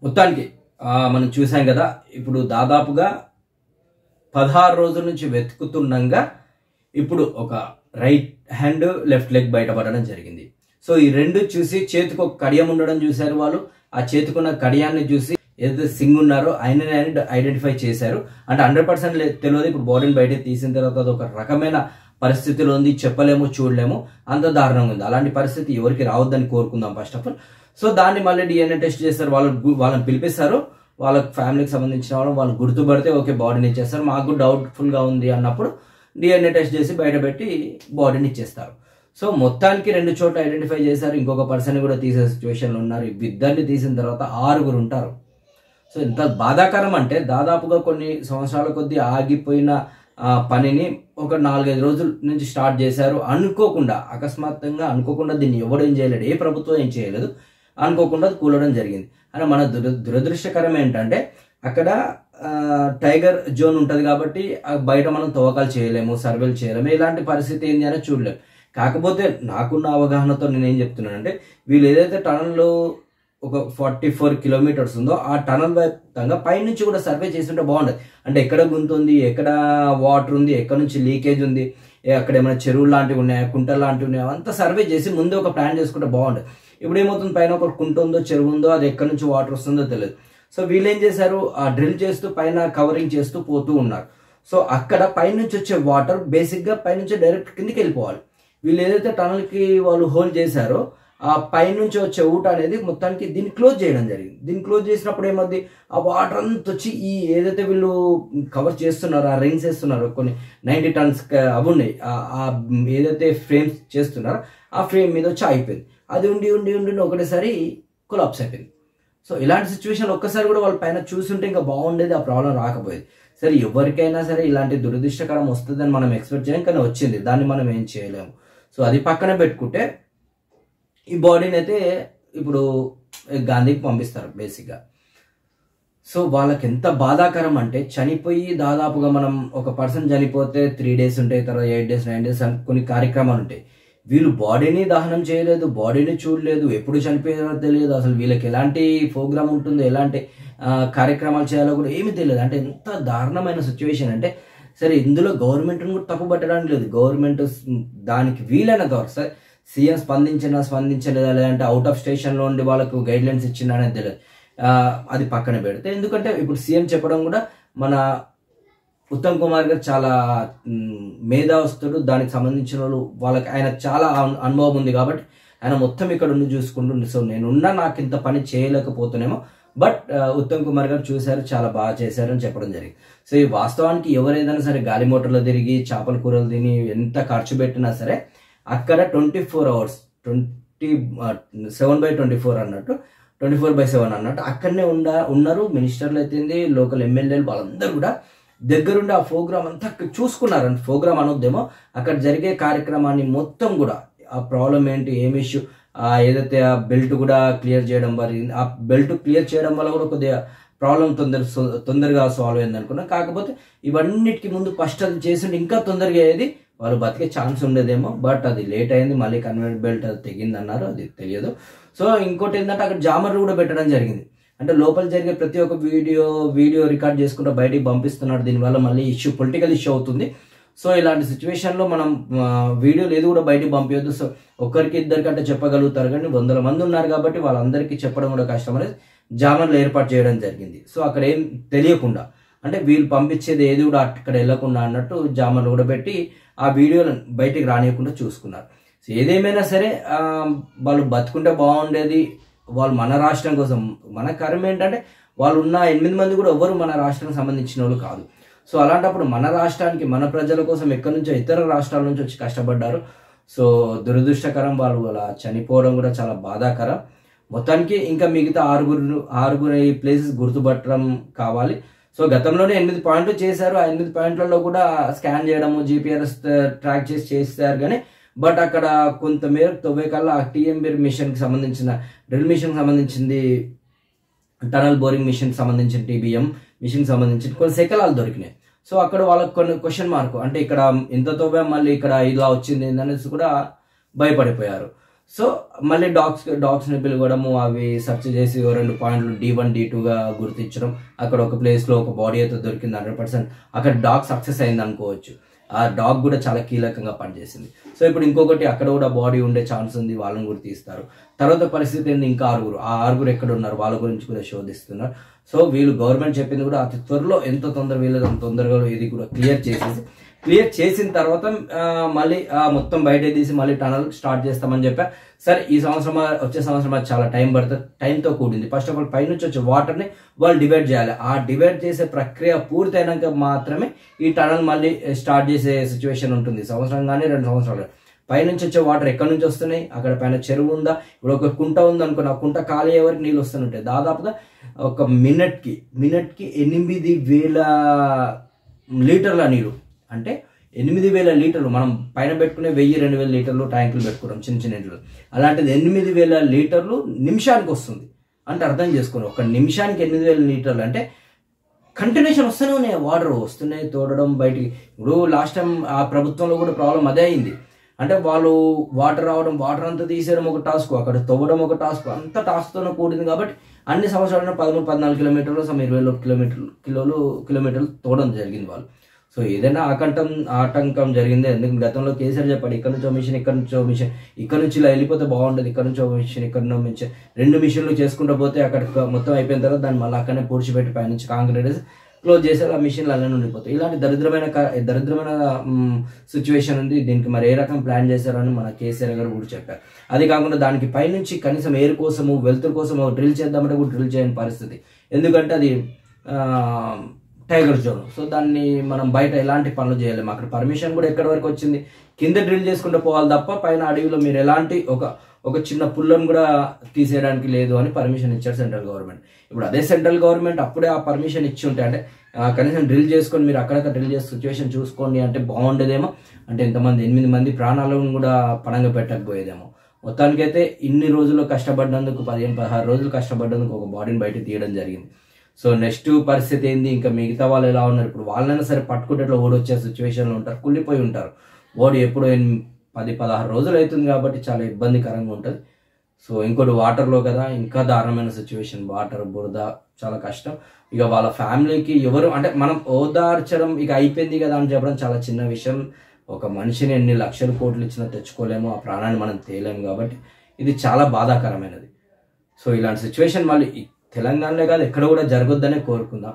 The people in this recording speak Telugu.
మొత్తానికి మనం చూసాం కదా. ఇప్పుడు దాదాపుగా 16 రోజుల నుంచి వెతుకుతుండగా ఇప్పుడు ఒక రైట్ హ్యాండ్ లెఫ్ట్ లెగ్ బయటపడడం జరిగింది. సో ఈ రెండు చూసి చేతికి ఒక కడియం ఉండడం చూశారు వాళ్ళు. ఆ చేతికున్న కడియాన్ని చూసి ఏదైతే సింగ్ ఉన్నారో ఆయన ఐడెంటిఫై చేశారు. అంటే 100% తెలియదు. ఇప్పుడు బాడీని బయట తీసిన తర్వాత అది ఒక రకమైన పరిస్థితిలో ఉంది, చెప్పలేము చూడలేము, అంత దారుణంగా ఉంది. అలాంటి పరిస్థితి ఎవరికి రావద్దని కోరుకుందాం ఫస్ట్ ఆఫ్ ఆల్. సో దాన్ని మళ్ళీ DNA టెస్ట్ చేస్తారు. వాళ్ళని పిలిపిస్తారు. వాళ్ళ ఫ్యామిలీకి సంబంధించిన వాళ్ళు గుర్తుపడితే ఓకే బాడీని ఇచ్చేస్తారు. మాకు డౌట్ఫుల్ గా ఉంది అన్నప్పుడు DNA టెస్ట్ చేసి బయటపెట్టి బాడీని ఇచ్చేస్తారు. సో మొత్తానికి 2 చోట్ల ఐడెంటిఫై చేశారు. ఇంకొక పర్సన్ కూడా తీసే సిచ్యువేషన్లో ఉన్నారు. ఇద్దరిని తీసిన తర్వాత 6 ఉంటారు. సో ఎంత బాధాకరం అంటే దాదాపుగా కొన్ని సంవత్సరాల కొద్దీ ఆగిపోయిన పనిని ఒక 4-5 రోజుల నుంచి స్టార్ట్ చేశారు. అనుకోకుండా, అకస్మాత్తుగా అనుకోకుండా దీన్ని ఎవడేం చేయలేడు, ఏ ప్రభుత్వం ఏం చేయలేదు, అనుకోకుండా కూలడం జరిగింది. అని మన దురదృష్టకరం ఏంటంటే అక్కడ టైగర్ జోన్ ఉంటుంది కాబట్టి బయట మనం తవ్వకాలు చేయలేము, సర్వేలు చేయలేము. ఇలాంటి పరిస్థితి ఏంది అని చూడలేము. కాకపోతే నాకున్న అవగాహనతో నేనేం చెప్తున్నానంటే వీళ్ళు ఏదైతే టనల్లో ఒక 44 కిలోమీటర్స్ ఉందో ఆ టనల్ వ్యాప్తంగా పైనుంచి కూడా సర్వే చేస్తుంటే బాగుండదు. అంటే ఎక్కడ గుంత ఉంది, ఎక్కడ వాటర్ ఉంది, ఎక్కడ నుంచి లీకేజ్ ఉంది, అక్కడ ఏమైనా చెరువులు లాంటివి ఉన్నాయా, కుంటలు లాంటివి ఉన్నాయా, అంతా సర్వే చేసి ముందే ఒక ప్లాన్ చేసుకుంటే బాగుండదు. ఇప్పుడు ఏమవుతుంది, పైన ఒక కుంట ఉందో చెరువు ఉందో అది ఎక్కడి నుంచి వాటర్ వస్తుందో తెలియదు. సో వీళ్ళు ఏం చేశారు, ఆ డ్రిల్ చేస్తూ పైన కవరింగ్ చేస్తూ పోతూ ఉన్నారు. సో అక్కడ పైనుంచి వచ్చే వాటర్ బేసిక్గా పైనుంచి డైరెక్ట్ కిందికి వెళ్ళిపోవాలి. వీళ్ళు ఏదైతే టనల్కి వాళ్ళు హోల్ చేశారో ఆ పైనుంచి వచ్చే ఊట అనేది మొత్తానికి దీన్ని క్లోజ్ చేయడం జరిగింది. దీన్ని క్లోజ్ చేసినప్పుడు ఏమవుతుంది, ఆ వాటర్ అంతా వచ్చి ఈ ఏదైతే వీళ్ళు కవర్ చేస్తున్నారో ఆ రింగ్స్ వేస్తున్నారో కొన్ని 90 టన్స్ అవి ఉన్నాయి, ఆ ఏదైతే ఫ్రేమ్స్ చేస్తున్నారో ఆ ఫ్రేమ్ మీద వచ్చి అయిపోయింది. అది ఉండి ఉండి ఉండి ఒకటేసారి కొలాప్స్ అయిపోయింది. సో ఇలాంటి సిచ్యువేషన్ ఒక్కసారి కూడా వాళ్ళ పైన చూస్తుంటే ఇంకా బాగుండేది, ఆ ప్రాబ్లం రాకపోయేది. సరే ఎవరికైనా సరే ఇలాంటి దురదృష్టకరం వస్తుందని మనం ఎక్స్పెక్ట్ చేయం, కానీ వచ్చింది, దాన్ని మనం ఏం చేయలేము. సో అది పక్కన పెట్టుకుంటే ఈ బాడీని అయితే ఇప్పుడు గాంధీకి పంపిస్తారు బేసిక్గా. సో వాళ్ళకి ఎంత బాధాకరం అంటే చనిపోయి దాదాపుగా మనం ఒక పర్సన్ చనిపోతే 3 days ఉంటాయి, తర్వాత 8 days 9 days కొన్ని కార్యక్రమాలు ఉంటాయి. వీళ్ళు బాడీని దహనం చేయలేదు, బాడీని చూడలేదు, ఎప్పుడు చనిపోయారో తెలియదు, అసలు వీళ్ళకి ఎలాంటి ప్రోగ్రామ్ ఉంటుందో, ఎలాంటి కార్యక్రమాలు చేయాలో కూడా ఏమీ తెలియదు. అంటే ఎంత దారుణమైన సిచ్యువేషన్ అంటే సరే ఇందులో గవర్నమెంట్ని కూడా తప్పు పట్టడానికి లేదు. గవర్నమెంట్ దానికి వీలైన సరే సీఎం స్పందించలేదా, లేదంటే అవుట్ ఆఫ్ స్టేషన్లో ఉండి వాళ్ళకు గైడ్ లైన్స్ ఇచ్చిందా అనేది తెలియదు. అది పక్కన పెడితే, ఎందుకంటే ఇప్పుడు సీఎం చెప్పడం కూడా మన ఉత్తమ్ కుమార్ గారు చాలా మేధావస్తుడు, దానికి సంబంధించిన వాళ్ళు వాళ్ళకి ఆయన చాలా అనుభవం ఉంది కాబట్టి ఆయన మొత్తం ఇక్కడ ఉండి చూసుకుంటుండే. సో నేనున్నా నాకు ఇంత పని చేయలేకపోతున్నామో, బట్ ఉత్తమ్ కుమార్ గారు చూశారు, చాలా బాగా చేశారని చెప్పడం జరిగింది. సో ఈ వాస్తవానికి ఎవరైనా సరే గాలి మోటార్లో తిరిగి చేపల కూరలు తిని ఎంత ఖర్చు పెట్టినా సరే అక్కడ 24 hours 7/24 అన్నట్టు 24/7 అన్నట్టు అక్కడనే ఉన్నారు. మినిస్టర్లు అయితే లోకల్ ఎమ్మెల్యేలు వాళ్ళందరూ కూడా దగ్గరుండి ఆ ప్రోగ్రామ్ అంతా చూసుకున్నారు. అంటే ప్రోగ్రామ్ అనొద్దేమో, అక్కడ జరిగే కార్యక్రమాన్ని మొత్తం కూడా ఆ ప్రాబ్లం ఏంటి, ఏం ఇష్యూ, ఏదైతే ఆ బెల్ట్ కూడా క్లియర్ చేయడం జరిగింది. ఆ బెల్ట్ క్లియర్ చేయడం వల్ల కూడా కొద్దిగా ప్రాబ్లం తొందరగా సాల్వ్ అయింది అనుకున్నా. కాకపోతే ఇవన్నిటికి ముందు ఫస్ట్ అది చేసింటే ఇంకా తొందరగా అయ్యేది, వాళ్ళు బతికే ఛాన్స్ ఉండేదేమో. బట్ అది లేట్ అయింది, మళ్ళీ కన్వేయర్ బెల్ట్ అది తెగింది అన్నారు, అది తెలియదు. సో ఇంకోటి ఏంటంటే అక్కడ జామర్లు కూడా పెట్టడం జరిగింది. అంటే లోపల జరిగే ప్రతి ఒక్క వీడియో రికార్డ్ చేసుకుంటూ బయటికి పంపిస్తున్నాడు. దీనివల్ల మళ్ళీ పొలిటికల్ ఇష్యూ అవుతుంది. సో ఇలాంటి సిచ్యువేషన్లో మనం వీడియోలు ఏది కూడా బయటికి పంపించొద్దు. సో ఒక్కరికి ఇద్దరికంటే చెప్పగలుగుతారు, కానీ 100 మంది ఉన్నారు కాబట్టి వాళ్ళందరికీ చెప్పడం కూడా కష్టం అనేది జామర్లు ఏర్పాటు చేయడం జరిగింది. సో అక్కడ ఏం తెలియకుండా, అంటే వీళ్ళు పంపించేది ఏది కూడా అక్కడ వెళ్ళకుండా అన్నట్టు జామర్లు కూడా పెట్టి ఆ వీడియోలను బయటికి రానియకుండా చూసుకున్నారు. సో ఏదేమైనా సరే వాళ్ళు బతుకుంటే బాగుండేది. వాళ్ళు మన రాష్ట్రం కోసం, మన కర్మ ఏంటంటే వాళ్ళు ఉన్న 8 మంది కూడా ఎవరు మన రాష్ట్రానికి సంబంధించిన వాళ్ళు కాదు. సో అలాంటప్పుడు మన రాష్ట్రానికి, మన ప్రజల కోసం ఎక్కడి నుంచో ఇతర రాష్ట్రాల నుంచి వచ్చి కష్టపడ్డారు. సో దురదృష్టకరం, వాళ్ళు అలా చనిపోవడం కూడా చాలా బాధాకరం. మొత్తానికి ఇంకా మిగతా ఆరుగురు ఈ ప్లేసెస్ గుర్తుపట్టడం కావాలి. సో గతంలోనే 8 పాయింట్లు చేశారు. ఆ 8 పాయింట్లలో కూడా స్కాన్ చేయడము, GPS ట్రాక్ చేస్తారు కానీ బట్ అక్కడ కొంతమేర తవ్వేకల్లా టీఎంబీర్ మిషన్కి సంబంధించిన డ్రిల్ మిషన్కి సంబంధించింది, టనల్ బోరింగ్ మిషన్కి సంబంధించిన TBM మిషన్కి సంబంధించిన కొన్ని శకలాలు దొరికినాయి. సో అక్కడ వాళ్ళకి కొన్ని క్వశ్చన్ మార్క్, అంటే ఇక్కడ ఇంత తవ్వాం మళ్ళీ ఇక్కడ ఇలా వచ్చింది అనేసి కూడా భయపడిపోయారు. సో మళ్ళీ డాగ్స్ని పిలవడము, అవి సెర్చ్ చేసి 2 పాయింట్లు D1 D2గా గుర్తించడం, అక్కడ ఒక ప్లేస్లో ఒక బాడీ అయితే దొరికింది 100%, అక్కడ డాగ్ సక్సెస్ అయింది అనుకోవచ్చు. ఆ డాగ్ కూడా చాలా కీలకంగా పనిచేసింది. సో ఇప్పుడు ఇంకొకటి అక్కడ కూడా బాడీ ఉండే ఛాన్స్ ఉంది, వాళ్ళని కూడా తీస్తారు. తర్వాత పరిస్థితి ఏంది, ఇంకా 6 ఆ 6 ఎక్కడ ఉన్నారు వాళ్ళ గురించి కూడా శోధిస్తున్నారు. సో వీళ్ళు గవర్నమెంట్ చెప్పింది కూడా అతి త్వరలో ఎంత తొందర వీళ్ళది అంత తొందరగా ఇది కూడా క్లియర్ చేసిన తర్వాత మళ్ళీ మొత్తం బయట తీసి మళ్ళీ టనల్ స్టార్ట్ చేస్తామని చెప్పారు. సరే ఈ సంవత్సరం వచ్చే సంవత్సరం చాలా టైం పడుతుంది, టైంతో కూడింది. ఫస్ట్ ఆఫ్ ఆల్ పైనుంచి వచ్చే వాటర్ని వాళ్ళు డివైడ్ చేయాలి. ఆ డివైడ్ చేసే ప్రక్రియ పూర్తయినాక మాత్రమే ఈ టనల్ మళ్ళీ స్టార్ట్ చేసే సిచ్యువేషన్ ఉంటుంది. సంవత్సరం కానీ 2 సంవత్సరాలు. పైనుంచి వచ్చే వాటర్ ఎక్కడి నుంచి వస్తున్నాయి, అక్కడ పైన చెరువు ఉందా, ఇప్పుడు ఒక కుంట ఉంది అనుకున్న ఆ కుంట ఖాళీ ఎవరికి నీళ్ళు వస్తుంటాయి. దాదాపుగా ఒక మినిట్కి 8,000 లీటర్ల నీళ్ళు, అంటే 8,000 లీటర్లు. మనం పైన పెట్టుకునే 1,000-2,000 లీటర్లు ట్యాంకులు పెట్టుకుంటాం చిన్న చిన్న ఇంట్లో. అలాంటిది 8,000 లీటర్లు నిమిషానికి వస్తుంది అంటే అర్థం చేసుకోండి. ఒక నిమిషానికి 8,000 లీటర్లు అంటే కంటిన్యూషన్ వస్తూనే ఉన్నాయి, వాటర్ వస్తున్నాయి తోడడం బయటికి. ఇప్పుడు లాస్ట్ టైం ఆ ప్రభుత్వంలో కూడా ప్రాబ్లం అదే అయింది. అంటే వాళ్ళు వాటర్ రావడం, వాటర్ అంతా తీసేయడం ఒక టాస్క్, అక్కడ తవ్వడం ఒక టాస్క్, అంత టాస్క్తోనే కూడింది. కాబట్టి అన్ని సంవత్సరాలు 13-14 కిలోమీటర్లు 20 కిలోమీటర్లు తోవడం జరిగింది వాళ్ళు. సో ఏదైనా ఆటంకం జరిగిందే. ఎందుకంటే గతంలో కేసీఆర్ చెప్పాడు, ఇక్కడ నుంచో మిషన్, ఇక్కడ నుంచి ఇలా వెళ్ళిపోతే బాగుండదు, ఇక్కడ నుంచో మిషన్, ఇక్కడ నుంచి 2 మిషన్లు చేసుకుంటూ పోతే అక్కడ మొత్తం అయిపోయిన తర్వాత దాన్ని మళ్ళీ అక్కడనే పూడ్చిపెట్టి పైనుంచి కాంక్రీట్ క్లోజ్ చేశారు, ఆ మిషన్లు అలానే ఉండిపోతాయి. ఇలాంటి దరిద్రమైన సిచ్యువేషన్ ఉంది. దీనికి మరి ఏ రకం ప్లాన్ చేశారని మన కేసీఆర్ గారు కూడా చెప్పారు. అది కాకుండా దానికి పైనుంచి కనీసం ఎయిర్ కోసము, వెలుతురు కోసము డ్రిల్ చేద్దామంటే కూడా డ్రిల్ చేయని పరిస్థితి. ఎందుకంటే అది టైగర్ జోన్. సో దాన్ని మనం బయట ఎలాంటి పనులు చేయలేము. అక్కడ పర్మిషన్ కూడా ఎక్కడి వరకు వచ్చింది, కింద డ్రిల్ చేసుకుంటూ పోవాలి తప్ప పైన అడవిలో మీరు ఎలాంటి ఒక చిన్న పుల్లను కూడా తీసేయడానికి లేదు అని పర్మిషన్ ఇచ్చారు సెంట్రల్ గవర్నమెంట్. ఇప్పుడు అదే సెంట్రల్ గవర్నమెంట్ అప్పుడే ఆ పర్మిషన్ ఇచ్చి ఉంటే, అంటే కనీసం డ్రిల్ చేసుకొని మీరు అక్కడక్కడ డ్రిల్ చేసి సిచ్యువేషన్ చూసుకోండి అంటే బాగుండేదేమో. అంటే ఇంతమంది 8 మంది ప్రాణాలను కూడా పణంగా పెట్టకపోయేదేమో. మొత్తానికైతే ఇన్ని రోజులు కష్టపడ్డందుకు, 15-16 రోజులు కష్టపడ్డందుకు ఒక బాడీని బయట తీయడం జరిగింది. సో నెక్స్ట్ పరిస్థితి ఏంది, ఇంకా మిగతా వాళ్ళు ఎలా ఉన్నారు, ఇప్పుడు వాళ్ళైనా సరే పట్టుకుంటే ఓడొచ్చే సిచ్యువేషన్లో ఉంటారు, కుళ్ళిపోయి ఉంటారు. ఓడి ఎప్పుడు 10-16 రోజులు అవుతుంది కాబట్టి చాలా ఇబ్బందికరంగా ఉంటుంది. సో ఇంకోటి వాటర్లో కదా, ఇంకా దారుణమైన సిచ్యువేషన్. వాటర్, బురద చాలా కష్టం. ఇక వాళ్ళ ఫ్యామిలీకి ఎవరు, అంటే మనం ఓదార్చడం ఇక అయిపోయింది కదా అని చెప్పడం చాలా చిన్న విషయం. ఒక మనిషిని ఎన్ని లక్షల కోట్లు ఇచ్చినా తెచ్చుకోలేము, ఆ ప్రాణాన్ని మనం తేలేము. కాబట్టి ఇది చాలా బాధాకరమైనది. సో ఇలాంటి సిచ్యువేషన్ మళ్ళీ తెలంగాణలో కాదు ఎక్కడ కూడా జరగొద్దనే కోరుకుందాం.